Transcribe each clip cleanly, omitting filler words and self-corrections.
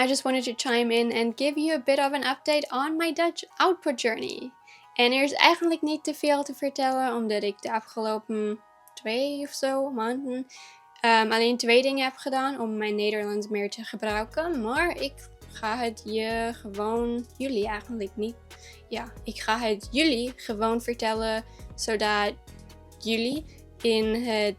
I just wanted to chime in and give you a bit of an update on my Dutch output journey. En er is eigenlijk niet te veel te vertellen, omdat ik de afgelopen 2 of zo maanden alleen 2 dingen heb gedaan om mijn Nederlands meer te gebruiken. Maar ik ga het jullie eigenlijk niet. Ja, ik ga het jullie gewoon vertellen, zodat jullie in het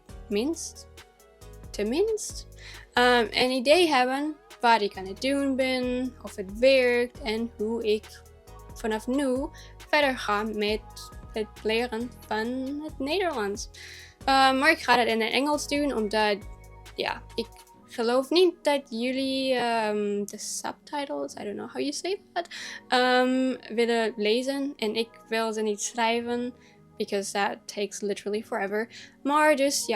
tenminst, een idee hebben wat ik aan het doen ben, of het werkt en hoe ik vanaf nu verder ga met het leren van het Nederlands. Maar ik ga dat in het Engels doen, omdat ik geloof niet dat jullie de subtitles, I don't know how you say that, willen lezen. En ik wil ze niet schrijven, because that takes literally forever. Maar dus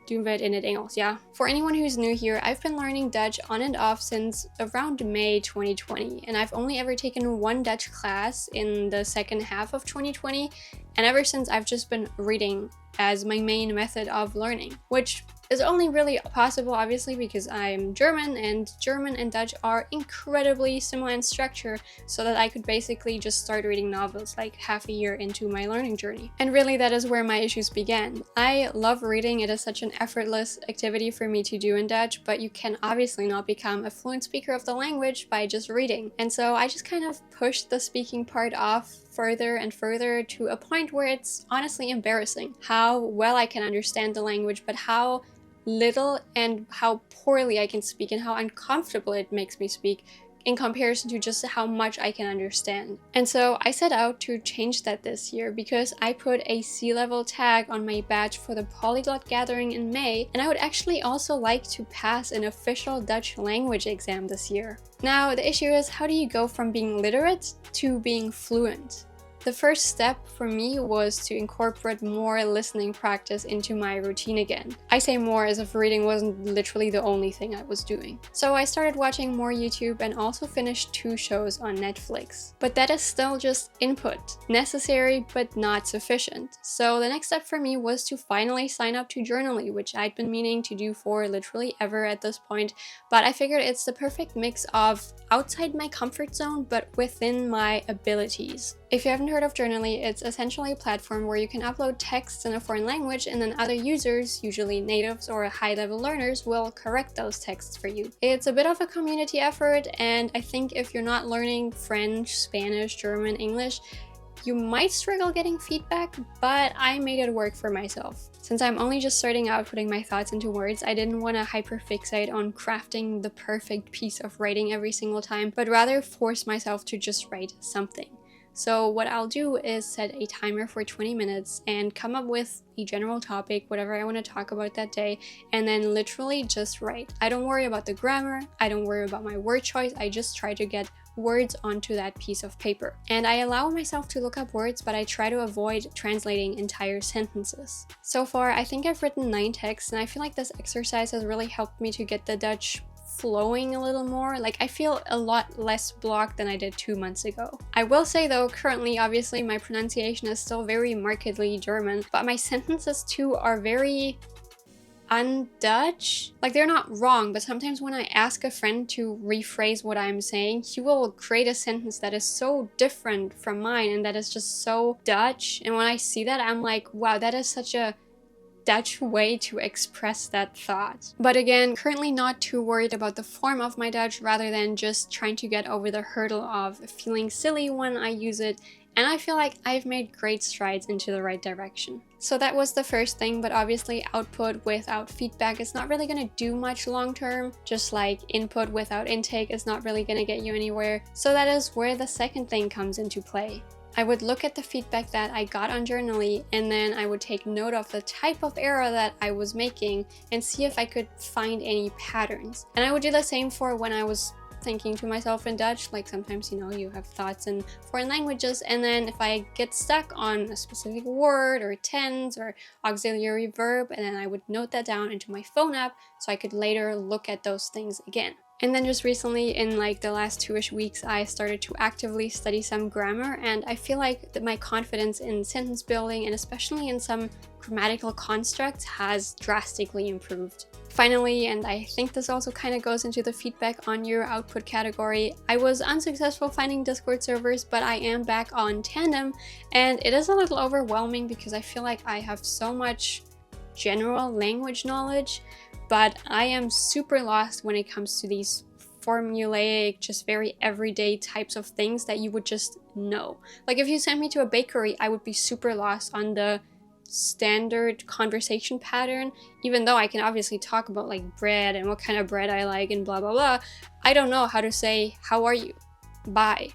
doen we het in het Engels, yeah. For anyone who's new here, I've been learning Dutch on and off since around May 2020, and I've only ever taken 1 Dutch class in the second half of 2020, and ever since I've just been reading as my main method of learning, which is only really possible obviously because I'm German and Dutch are incredibly similar in structure, so that I could basically just start reading novels like half a year into my learning journey. And really that is where my issues began. I love reading, it is such an effortless activity for me to do in Dutch, but you can obviously not become a fluent speaker of the language by just reading. And so I just kind of pushed the speaking part off further and further to a point where it's honestly embarrassing how well I can understand the language, but how little and how poorly I can speak and how uncomfortable it makes me speak in comparison to just how much I can understand. And so I set out to change that this year because I put a C-level tag on my badge for the polyglot gathering in May, and I would actually also like to pass an official Dutch language exam this year. Now the issue is, how do you go from being literate to being fluent? The first step for me was to incorporate more listening practice into my routine again. I say more as if reading wasn't literally the only thing I was doing. So I started watching more YouTube and also finished 2 shows on Netflix. But that is still just input, necessary but not sufficient. So the next step for me was to finally sign up to Journaly, which I'd been meaning to do for literally ever at this point, but I figured it's the perfect mix of outside my comfort zone but within my abilities. If you haven't heard of Journaly, it's essentially a platform where you can upload texts in a foreign language and then other users, usually natives or high-level learners, will correct those texts for you. It's a bit of a community effort, and I think if you're not learning French, Spanish, German, English, you might struggle getting feedback, but I made it work for myself. Since I'm only just starting out putting my thoughts into words, I didn't want to hyperfixate on crafting the perfect piece of writing every single time, but rather force myself to just write something. So what I'll do is set a timer for 20 minutes and come up with a general topic, whatever I want to talk about that day, and then literally just write. I don't worry about the grammar, I don't worry about my word choice, I just try to get words onto that piece of paper. And I allow myself to look up words, but I try to avoid translating entire sentences. So far, I think I've written 9 texts, and I feel like this exercise has really helped me to get the Dutch flowing a little more. Like, I feel a lot less blocked than I did 2 months ago. I will say though, currently obviously my pronunciation is still very markedly German, but my sentences too are very un-Dutch. Like, they're not wrong, but sometimes when I ask a friend to rephrase what I'm saying, he will create a sentence that is so different from mine and that is just so Dutch. And when I see that, I'm like, wow, that is such a Dutch way to express that thought. But again, currently not too worried about the form of my Dutch, rather than just trying to get over the hurdle of feeling silly when I use it, and I feel like I've made great strides into the right direction. So that was the first thing, but obviously output without feedback is not really gonna do much long term, just like input without intake is not really gonna get you anywhere. So that is where the second thing comes into play. I would look at the feedback that I got on Journaly, and then I would take note of the type of error that I was making and see if I could find any patterns. And I would do the same for when I was thinking to myself in Dutch. Like, sometimes, you know, you have thoughts in foreign languages, and then if I get stuck on a specific word or tense or auxiliary verb, and then I would note that down into my phone app so I could later look at those things again. And then just recently, in like the last 2-ish weeks, I started to actively study some grammar, and I feel like that my confidence in sentence building and especially in some grammatical constructs has drastically improved. Finally, and I think this also kind of goes into the feedback on your output category, I was unsuccessful finding Discord servers, but I am back on Tandem, and it is a little overwhelming because I feel like I have so much general language knowledge, but I am super lost when it comes to these formulaic, just very everyday types of things that you would just know. Like if you sent me to a bakery, I would be super lost on the standard conversation pattern, even though I can obviously talk about like bread and what kind of bread I like and blah blah blah. I don't know how to say how are you, bye,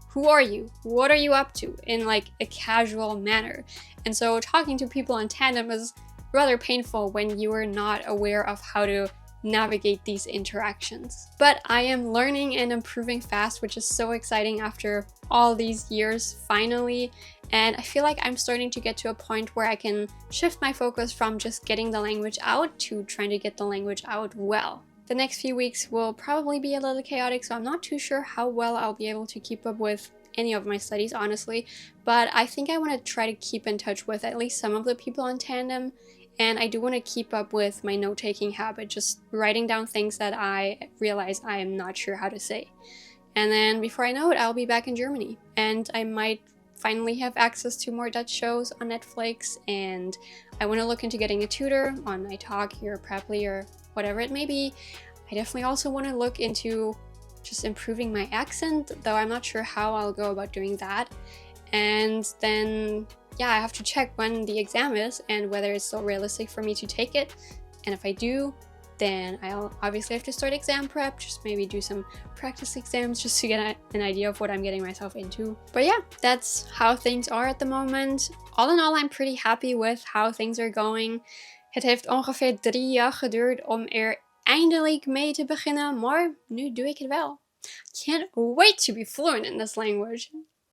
who are you, what are you up to in like a casual manner. And so talking to people on Tandem is rather painful when you are not aware of how to navigate these interactions. But I am learning and improving fast, which is so exciting after all these years finally. And I feel like I'm starting to get to a point where I can shift my focus from just getting the language out to trying to get the language out well. The next few weeks will probably be a little chaotic, so I'm not too sure how well I'll be able to keep up with any of my studies, honestly. But I think I want to try to keep in touch with at least some of the people on Tandem. And I do want to keep up with my note-taking habit, just writing down things that I realize I am not sure how to say. And then before I know it, I'll be back in Germany. And I might finally have access to more Dutch shows on Netflix. And I want to look into getting a tutor on iTalki or Preply or whatever it may be. I definitely also want to look into just improving my accent, though I'm not sure how I'll go about doing that. And then yeah, I have to check when the exam is and whether it's still realistic for me to take it. And if I do, then I'll obviously have to start exam prep, just maybe do some practice exams just to get an idea of what I'm getting myself into. But yeah, that's how things are at the moment. All in all, I'm pretty happy with how things are going. Het heeft ongeveer 3 jaar geduurd om eindelijk mee te beginnen, maar nu doe ik het wel. Can't wait to be fluent in this language.